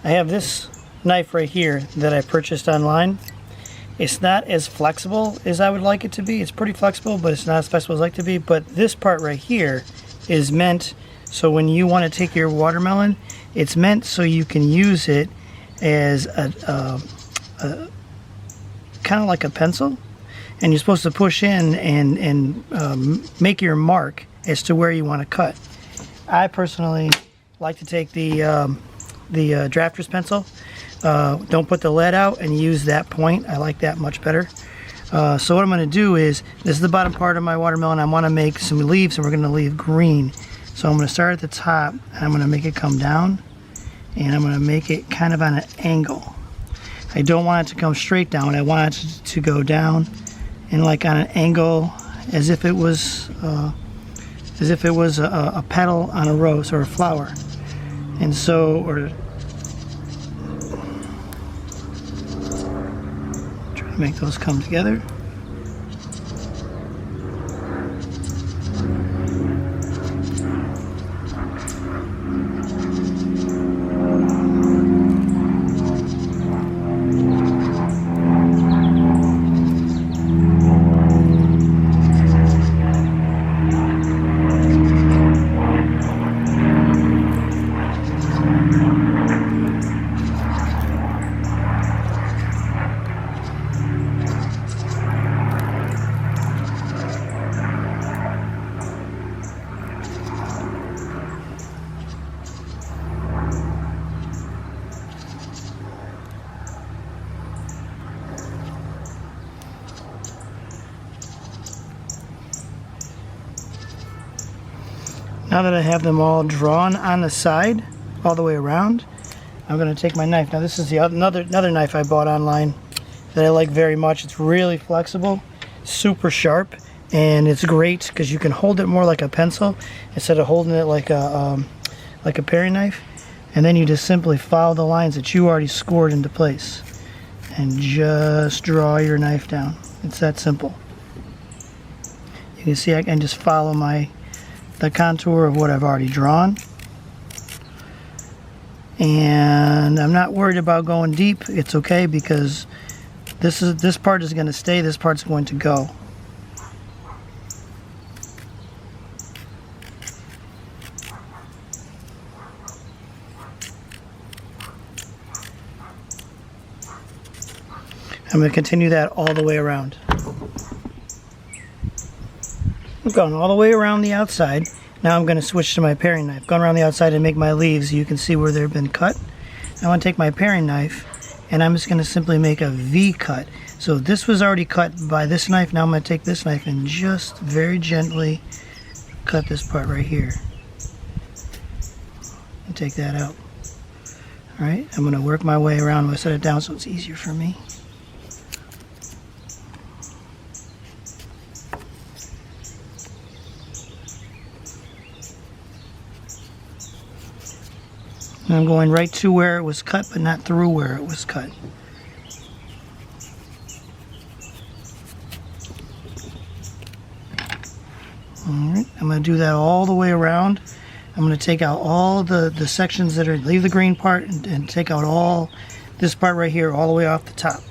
I have this knife right here that I purchased online. It's not as flexible as I would like it to be. It's pretty flexible, but it's not as flexible as I like it to be. But this part right here is meant so when you want to take your watermelon, it's meant so you can use it as a kind of like a pencil, and you're supposed to push in and make your mark as to where you want to cut. I personally like to take the drafter's pencil. Don't put the lead out and use that point. I like that much better. So what I'm going to do is, this is the bottom part of my watermelon. I want to make some leaves, and we're going to leave green. So I'm going to start at the top, and I'm going to make it come down, and I'm going to make it kind of on an angle. I don't want it to come straight down. I want it to go down and like on an angle, as if it was a petal on a rose or a flower. And so, try to make those come together. Now that I have them all drawn on the side, all the way around, I'm going to take my knife. Now this is another knife I bought online that I like very much. It's really flexible, super sharp, and it's great because you can hold it more like a pencil instead of holding it like a paring knife. And then you just simply follow the lines that you already scored into place and just draw your knife down. It's that simple. You can see I can just follow the contour of what I've already drawn, and I'm not worried about going deep. It's okay because this part is going to stay, this part's going to go. I'm going to continue that all the way around. I've gone all the way around the outside. Now I'm going to switch to my paring knife. Going around the outside and make my leaves. You can see where they've been cut. I want to take my paring knife, and I'm just going to simply make a V cut. So this was already cut by this knife. Now I'm going to take this knife and just very gently cut this part right here. And take that out. Alright, I'm going to work my way around. I'm going to set it down so it's easier for me. And I'm going right to where it was cut, but not through where it was cut. Alright, I'm going to do that all the way around. I'm going to take out all the sections that are, leave the green part and take out all this part right here all the way off the top.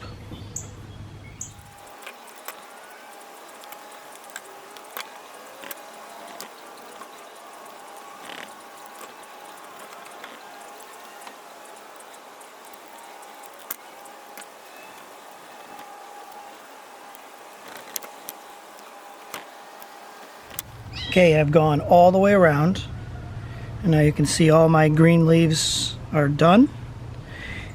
Okay, I've gone all the way around, and now you can see all my green leaves are done.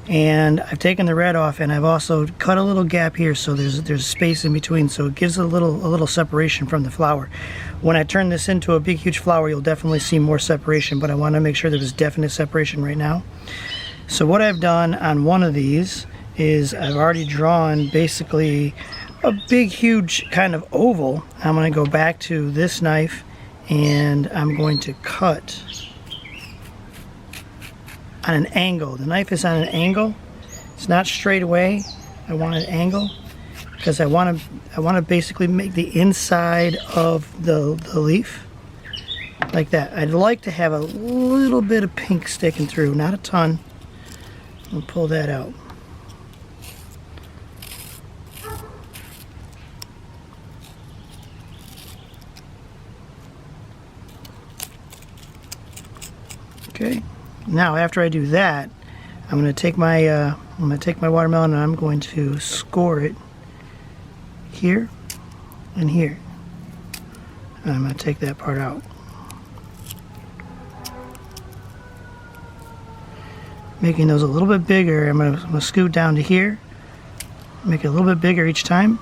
And I've taken the red off, and I've also cut a little gap here so there's space in between, so it gives a little separation from the flower. When I turn this into a big huge flower, you'll definitely see more separation, but I want to make sure there's definite separation right now. So what I've done on one of these is I've already drawn basically a big huge kind of oval. I'm going to go back to this knife and I'm going to cut on an angle. The knife is on an angle. It's not straight away. I want an angle because I want to basically make the inside of the leaf like that. I'd like to have a little bit of pink sticking through, not a ton, We'll pull that out. Okay. Now after I do that, I'm going to take my watermelon and I'm going to score it here and here. And I'm going to take that part out. Making those a little bit bigger, I'm going to scoot down to here. Make it a little bit bigger each time.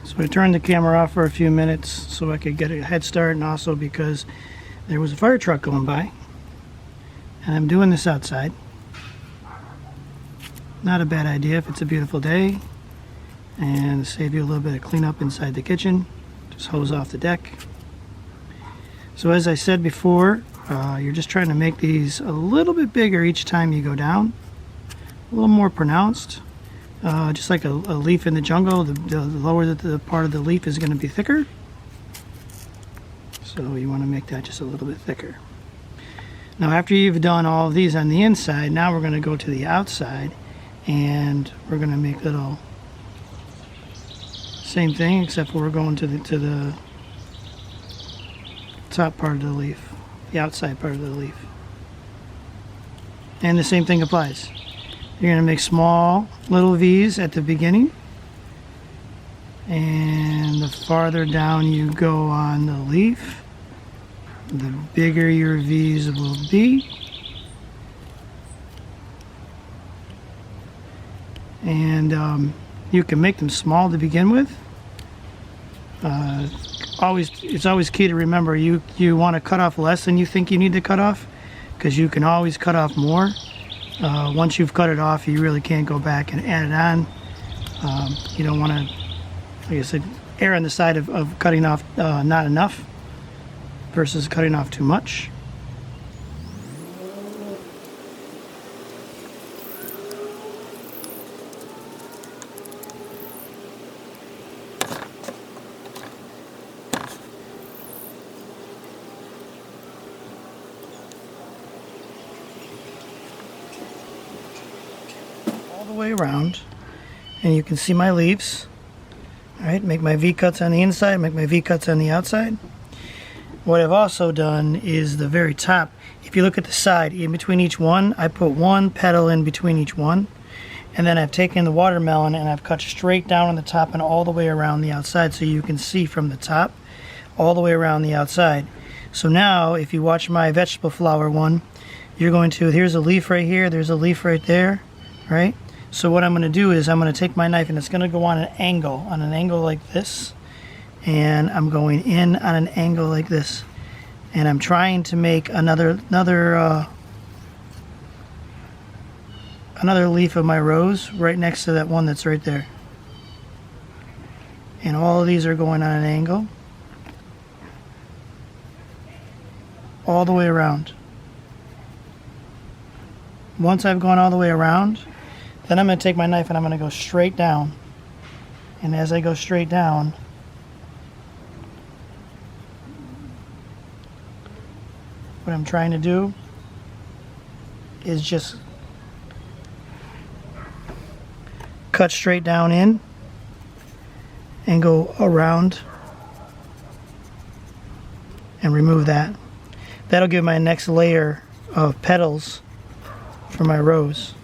So I turned the camera off for a few minutes so I could get a head start, and also because there was a fire truck going by. And I'm doing this outside. Not a bad idea if it's a beautiful day. And save you a little bit of cleanup inside the kitchen. Just hose off the deck. So as I said before, you're just trying to make these a little bit bigger each time you go down. A little more pronounced. Just like a leaf in the jungle, the lower the part of the leaf is going to be thicker. So you want to make that just a little bit thicker. Now after you've done all of these on the inside, now we're going to go to the outside and we're going to make little, same thing except we're going to the top part of the leaf, the outside part of the leaf. And the same thing applies. You're going to make small little V's at the beginning, and the farther down you go on the leaf, the bigger your V's will be. And you can make them small to begin with. It's always key to remember you want to cut off less than you think you need to cut off, because you can always cut off more. Once you've cut it off, you really can't go back and add it on. You don't want to, like I said, err on the side of cutting off not enough versus cutting off too much. The way around, and you can see my leaves. All right, make my V cuts on the inside, make my V cuts on the outside. What I've also done is the very top, if you look at the side, in between each one, I put one petal in between each one, and then I've taken the watermelon and I've cut straight down on the top and all the way around the outside, so you can see from the top all the way around the outside. So now if you watch my vegetable flower one, you're going to, here's a leaf right here, there's a leaf right there, right? So what I'm going to do is I'm going to take my knife and it's going to go on an angle like this, and I'm going in on an angle like this, and I'm trying to make another leaf of my rose right next to that one that's right there. And all of these are going on an angle all the way around. Once I've gone all the way around, then I'm going to take my knife and I'm going to go straight down. And as I go straight down, what I'm trying to do is just cut straight down in and go around and remove that. That'll give my next layer of petals for my rose.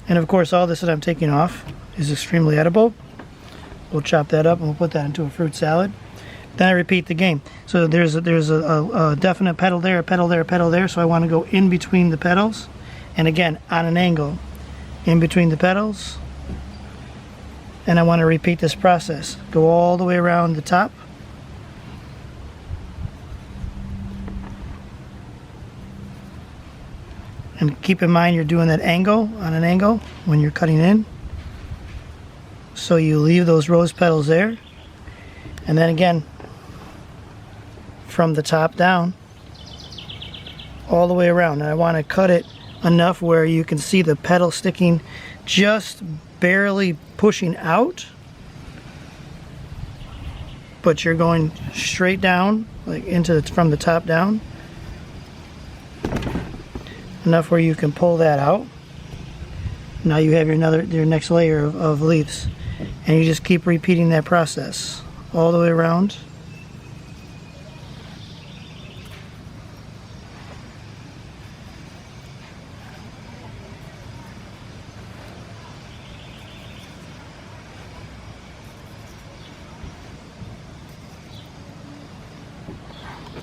And of course, all this that I'm taking off is extremely edible. We'll chop that up and we'll put that into a fruit salad. Then I repeat the game. So there's a definite petal there, a petal there, a petal there. So I want to go in between the petals, and again on an angle, in between the petals. And I want to repeat this process. Go all the way around the top, And keep in mind you're doing that angle on an angle when you're cutting in. So you leave those rose petals there. And then again, from the top down, all the way around. And I want to cut it enough where you can see the petal sticking just barely pushing out. But you're going straight down, like from the top down. Enough where you can pull that out. Now you have your next layer of leaves, and you just keep repeating that process all the way around.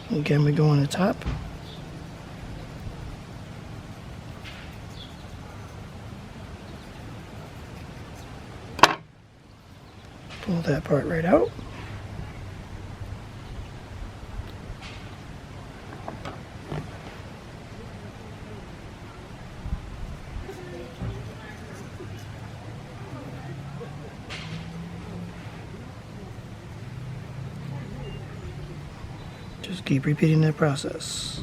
Again, we go on the top. Pull that part right out. Just keep repeating that process.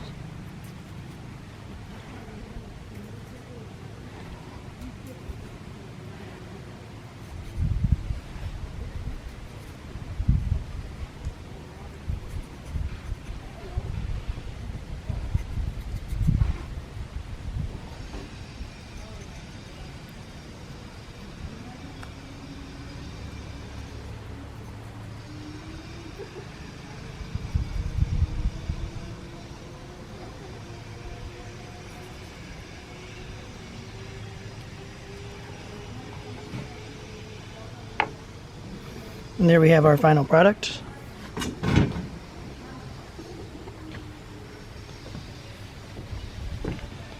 And there we have our final product.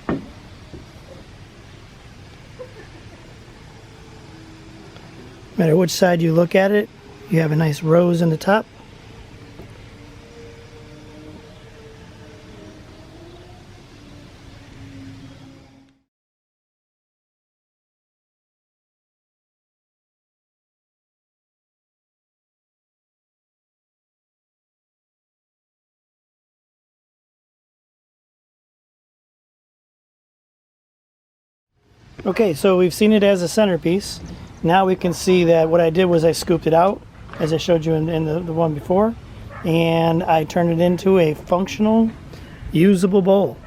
No matter which side you look at it, you have a nice rose in the top. Okay, so we've seen it as a centerpiece. Now we can see that what I did was I scooped it out, as I showed you in the one before, and I turned it into a functional, usable bowl.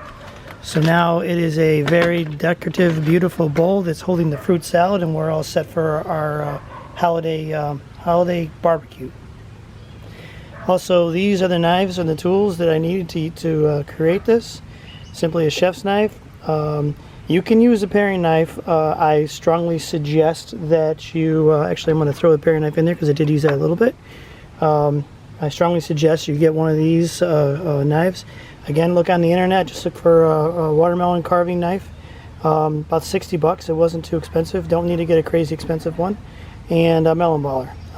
So now it is a very decorative, beautiful bowl that's holding the fruit salad, and we're all set for our holiday barbecue. Also, these are the knives and the tools that I needed to create this. Simply a chef's knife. You can use a paring knife. I strongly suggest that you, actually I'm going to throw the paring knife in there because I did use that a little bit. I strongly suggest you get one of these knives. Again, look on the internet, just look for a watermelon carving knife. About $60, it wasn't too expensive. Don't need to get a crazy expensive one. And a melon baller.